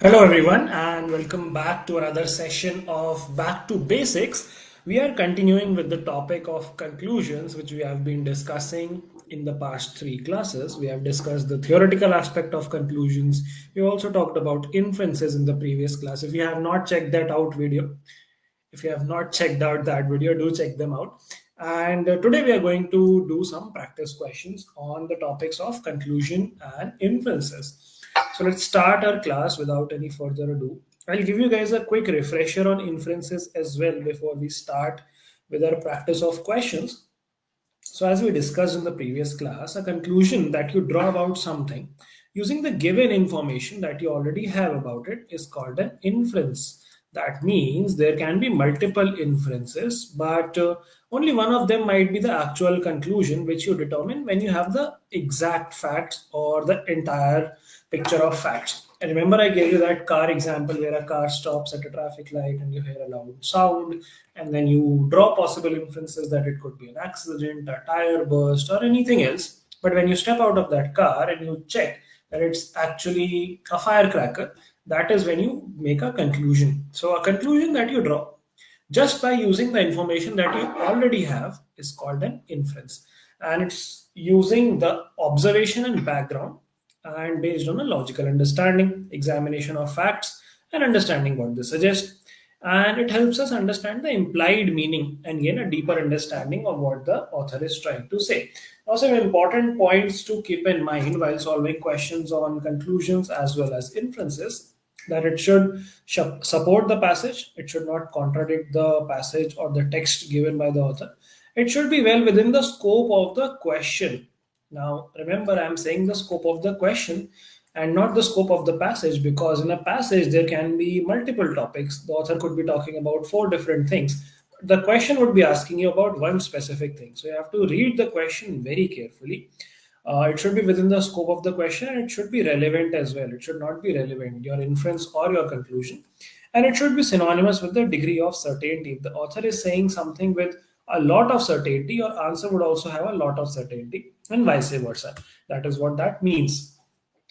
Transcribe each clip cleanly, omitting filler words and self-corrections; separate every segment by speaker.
Speaker 1: Hello, everyone, and welcome back to another session of Back to Basics. We are continuing with the topic of conclusions, which we have been discussing in the past three classes. We have discussed the theoretical aspect of conclusions. We also talked about inferences in the previous class. If you have not checked that out video, if you have not checked out that video, do check them out. And today we are going to do some practice questions on the topics of conclusion and inferences. So let's start our class without any further ado. I'll give you guys a quick refresher on inferences as well before we start with our practice of questions. So, as we discussed in the previous class, a conclusion that you draw about something using the given information that you already have about it is called an inference. That means there can be multiple inferences, but only one of them might be the actual conclusion, which you determine when you have the exact facts or the entire picture of facts. And remember, I gave you that car example where a car stops at a traffic light and you hear a loud sound, and then you draw possible inferences that it could be an accident, a tire burst, or anything else. But when you step out of that car and you check that it's actually a firecracker, that is when you make a conclusion. So, a conclusion that you draw just by using the information that you already have is called an inference. And it's using the observation and background and based on a logical understanding, examination of facts, and understanding what they suggest. And it helps us understand the implied meaning and gain a deeper understanding of what the author is trying to say. Now, some important points to keep in mind while solving questions on conclusions as well as inferences, that it should support the passage, it should not contradict the passage or the text given by the author. It should be well within the scope of the question. Now, remember, I'm saying the scope of the question and not the scope of the passage, because in a passage there can be multiple topics. The author could be talking about four different things. The question would be asking you about one specific thing. So you have to read the question very carefully. It should be within the scope of the question, and it should be relevant as well. It should not be relevant, your inference or your conclusion. And it should be synonymous with the degree of certainty. If the author is saying something with a lot of certainty, your answer would also have a lot of certainty, and vice versa. That is what that means.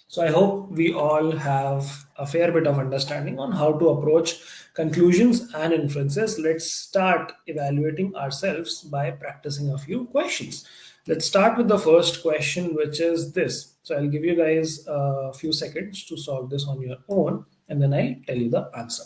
Speaker 1: So I hope we all have a fair bit of understanding on how to approach conclusions and inferences. Let's start evaluating ourselves by practicing a few questions. Let's start with the first question, which is this. So I'll give you guys a few seconds to solve this on your own, and then I'll tell you the answer.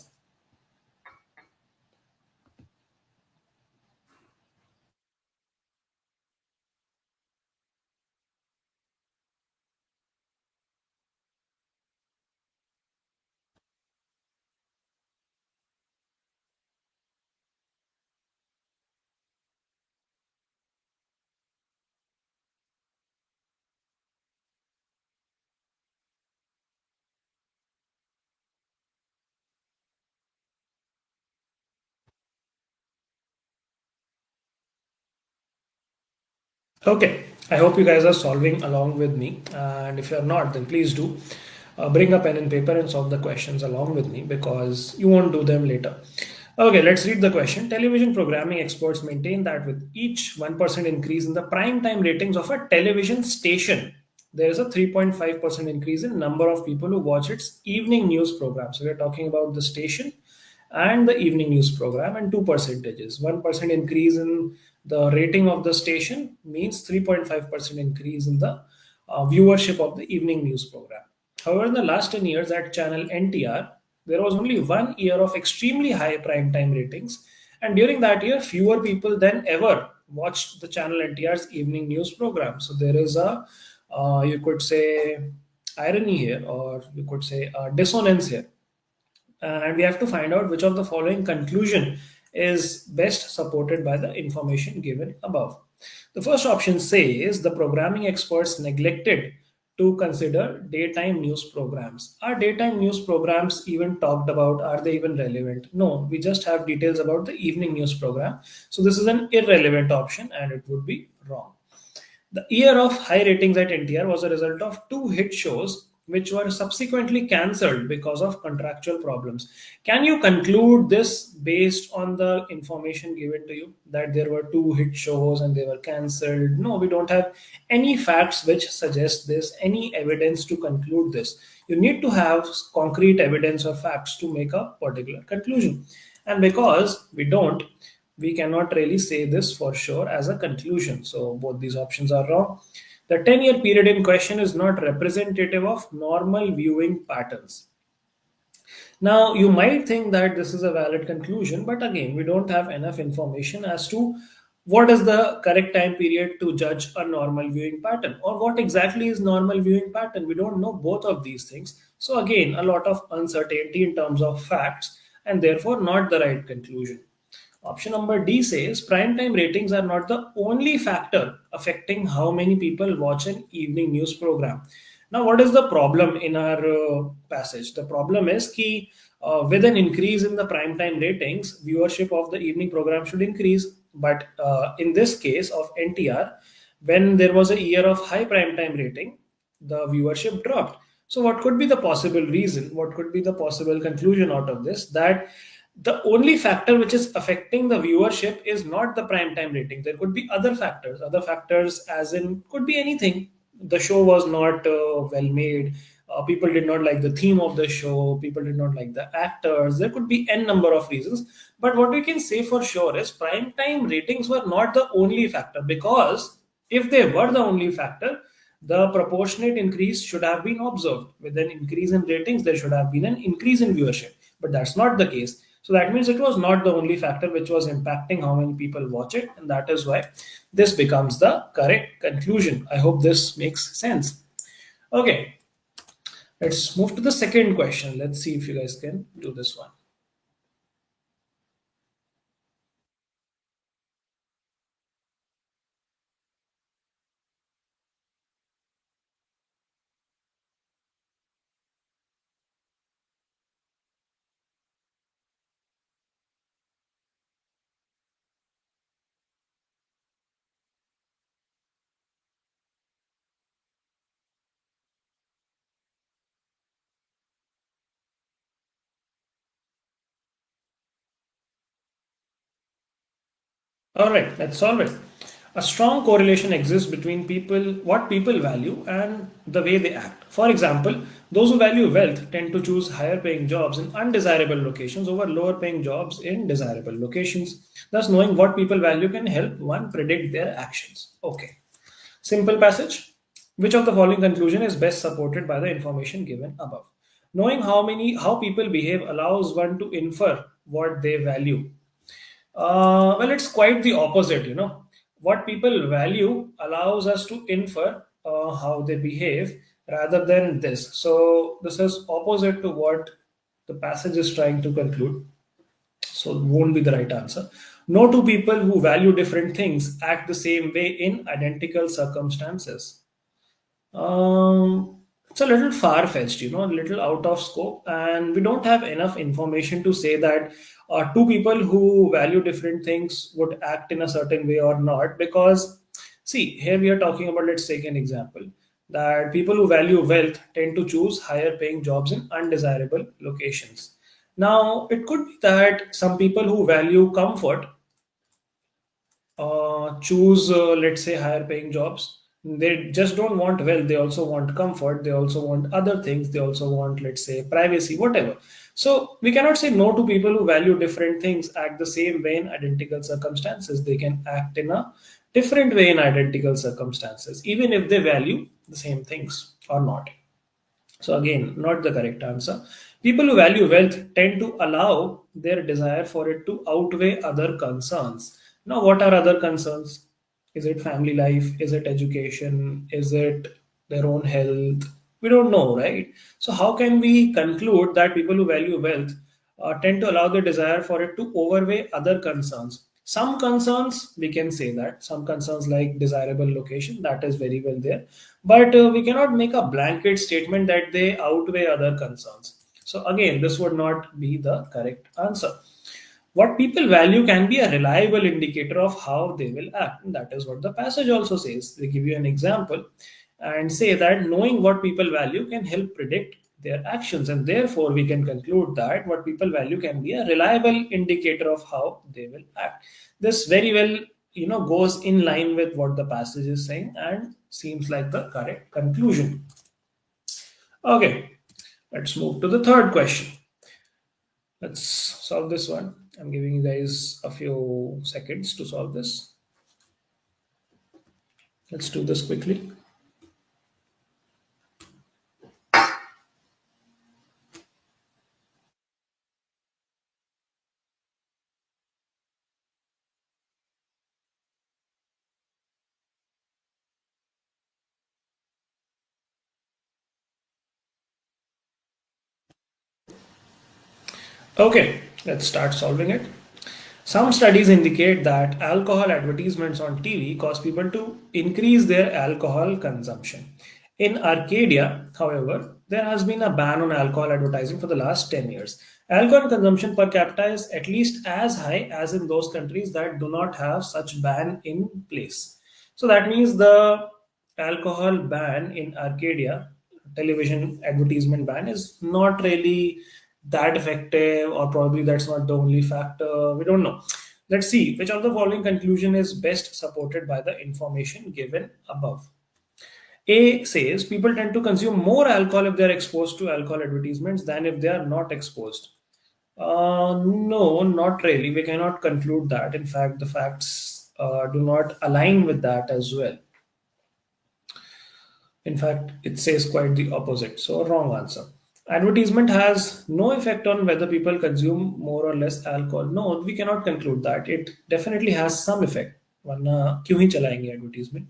Speaker 1: Okay, I hope you guys are solving along with me. And if you're not, then please do bring a pen and paper and solve the questions along with me, because you won't do them later. Okay, let's read the question. Television programming experts maintain that with each 1% increase in the prime time ratings of a television station, there is a 3.5% increase in number of people who watch its evening news program. So we're talking about the station and the evening news program, and two percentages. 1% increase in the rating of the station means 3.5% increase in the viewership of the evening news program. However, in the last 10 years at channel NTR, there was only 1 year of extremely high prime time ratings, and during that year, fewer people than ever watched the channel NTR's evening news program. So there is a, you could say, irony here, or you could say a dissonance here, and we have to find out which of the following conclusion is best supported by the information given above. The first option says the programming experts neglected to consider daytime news programs. Are daytime news programs even talked about? Are they even relevant? No, we just have details about the evening news program. So this is an irrelevant option and it would be wrong. The year of high ratings at NTR was a result of two hit shows which were subsequently cancelled because of contractual problems. Can you conclude this based on the information given to you that there were two hit shows and they were cancelled? No, we don't have any facts which suggest this, any evidence to conclude this. You need to have concrete evidence or facts to make a particular conclusion. And because we don't, we cannot really say this for sure as a conclusion. So both these options are wrong. The 10-year period in question is not representative of normal viewing patterns. Now, you might think that this is a valid conclusion, but again, we don't have enough information as to what is the correct time period to judge a normal viewing pattern or what exactly is normal viewing pattern. We don't know both of these things. So again, a lot of uncertainty in terms of facts and therefore not the right conclusion. Option number D says prime time ratings are not the only factor affecting how many people watch an evening news program. Now, what is the problem in our passage? The problem is that with an increase in the prime time ratings, viewership of the evening program should increase. But in this case of NTR, when there was a year of high prime time rating, the viewership dropped. So, what could be the possible reason? What could be the possible conclusion out of this? That the only factor which is affecting the viewership is not the prime time rating. There could be other factors as in could be anything. The show was not well made. People did not like the theme of the show. People did not like the actors. There could be n number of reasons. But what we can say for sure is prime time ratings were not the only factor, because if they were the only factor, the proportionate increase should have been observed. With an increase in ratings, there should have been an increase in viewership. But that's not the case. So that means it was not the only factor which was impacting how many people watch it. And that is why this becomes the correct conclusion. I hope this makes sense. Okay, let's move to the second question. Let's see if you guys can do this one. All right, let's solve it. A strong correlation exists between what people value, and the way they act. For example, those who value wealth tend to choose higher paying jobs in undesirable locations over lower paying jobs in desirable locations. Thus, knowing what people value can help one predict their actions. Okay. Simple passage. Which of the following conclusion is best supported by the information given above? Knowing how people behave allows one to infer what they value. Well, it's quite the opposite, you know. What people value allows us to infer how they behave rather than this. So, this is opposite to what the passage is trying to conclude. So, it won't be the right answer. No two people who value different things act the same way in identical circumstances. It's a little far fetched, you know, a little out of scope, and we don't have enough information to say that two people who value different things would act in a certain way or not. Because, see, here we are talking about, let's take an example, that people who value wealth tend to choose higher paying jobs in undesirable locations. Now, it could be that some people who value comfort choose, let's say, higher paying jobs. They just don't want wealth, they also want comfort, they also want other things, they also want, let's say, privacy, whatever. So we cannot say no to people who value different things act the same way in identical circumstances. They can act in a different way in identical circumstances, even if they value the same things or not. So again, not the correct answer. People who value wealth tend to allow their desire for it to outweigh other concerns. Now, what are other concerns? Is it family life? Is it education? Is it their own health? We don't know, right? So how can we conclude that people who value wealth tend to allow their desire for it to overweigh other concerns? Some concerns, we can say that. Some concerns like desirable location, that is very well there. But we cannot make a blanket statement that they outweigh other concerns. So again, this would not be the correct answer. What people value can be a reliable indicator of how they will act. And that is what the passage also says. They give you an example. and say that knowing what people value can help predict their actions, and therefore we can conclude that what people value can be a reliable indicator of how they will act. This very well goes in line with what the passage is saying and seems like the correct conclusion. Okay, let's move to the third question. Let's solve this one. I'm giving you guys a few seconds to solve this. Let's do this quickly. Okay, let's start solving it. Some studies indicate that alcohol advertisements on TV cause people to increase their alcohol consumption. In Arcadia, however, there has been a ban on alcohol advertising for the last 10 years. Alcohol consumption per capita is at least as high as in those countries that do not have such ban in place. So that means the alcohol ban in Arcadia, television advertisement ban, is not really that effective, or probably that's not the only factor. We don't know. Let's see which of the following conclusion is best supported by the information given above. A says people tend to consume more alcohol if they are exposed to alcohol advertisements than if they are not exposed. No, not really. We cannot conclude that. In fact, the facts do not align with that as well. In fact, it says quite the opposite. So, wrong answer. Advertisement has no effect on whether people consume more or less alcohol. No, we cannot conclude that. It definitely has some effect. वरना क्यों ही चलाएंगे advertisement?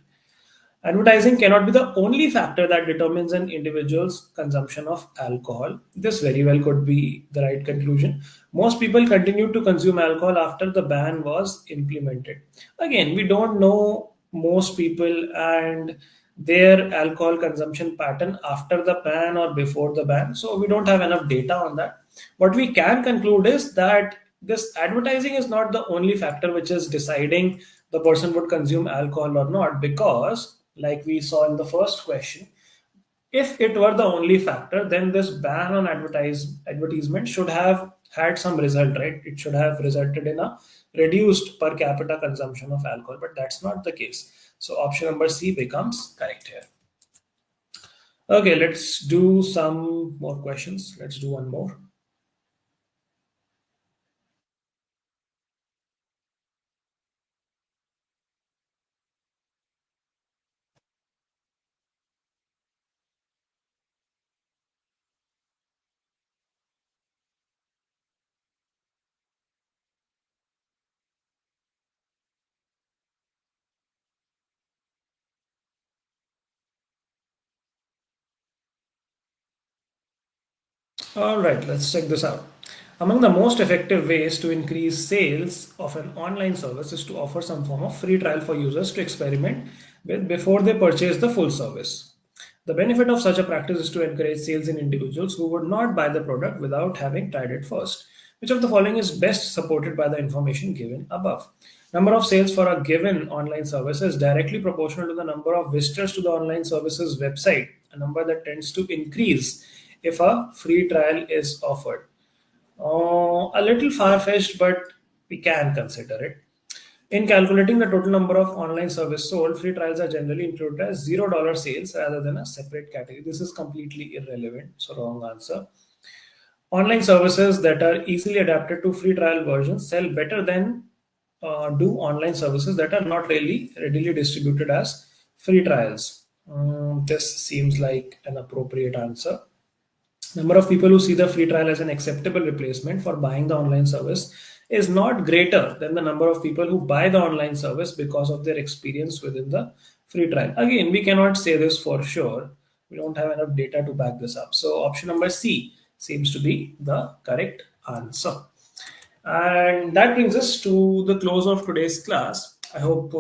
Speaker 1: Advertising cannot be the only factor that determines an individual's consumption of alcohol. This very well could be the right conclusion. Most people continued to consume alcohol after the ban was implemented. Again, we don't know most people and their alcohol consumption pattern after the ban or before the ban, so we don't have enough data on that. What we can conclude is that this advertising is not the only factor which is deciding the person would consume alcohol or not, because like we saw in the first question, if it were the only factor, then this ban on advertisement should have had some result, right? It should have resulted in a reduced per capita consumption of alcohol, but that's not the case. So option number C becomes correct here. Okay, let's do some more questions. Let's do one more. All right, let's check this out. Among the most effective ways to increase sales of an online service is to offer some form of free trial for users to experiment with before they purchase the full service. The benefit of such a practice is to encourage sales in individuals who would not buy the product without having tried it first. Which of the following is best supported by the information given above? Number of sales for a given online service is directly proportional to the number of visitors to the online service's website, a number that tends to increase if a free trial is offered. A little far-fetched, but we can consider it. In calculating the total number of online service sold, free trials are generally included as $0 sales rather than a separate category. This is completely irrelevant, so wrong answer. Online services that are easily adapted to free trial versions sell better than do online services that are not really readily distributed as free trials. This seems like an appropriate answer. Number of people who see the free trial as an acceptable replacement for buying the online service is not greater than the number of people who buy the online service because of their experience within the free trial. Again, we cannot say this for sure. We don't have enough data to back this up. So option number C seems to be the correct answer. And that brings us to the close of today's class. I hope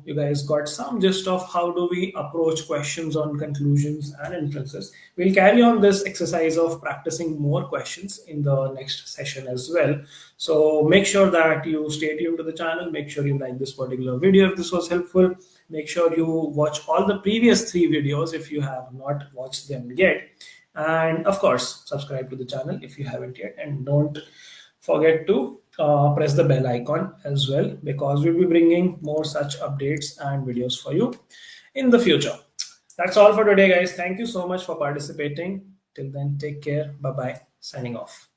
Speaker 1: you guys got some gist of how do we approach questions on conclusions and inferences. We'll carry on this exercise of practicing more questions in the next session as well. So make sure that you stay tuned to the channel. Make sure you like this particular video if this was helpful. Make sure you watch all the previous 3 videos if you have not watched them yet. And of course, subscribe to the channel if you haven't yet. And don't forget to press the bell icon as well, because we'll be bringing more such updates and videos for you in the future. That's all for today, guys. Thank you so much for participating. Till then, take care. Bye bye. Signing off.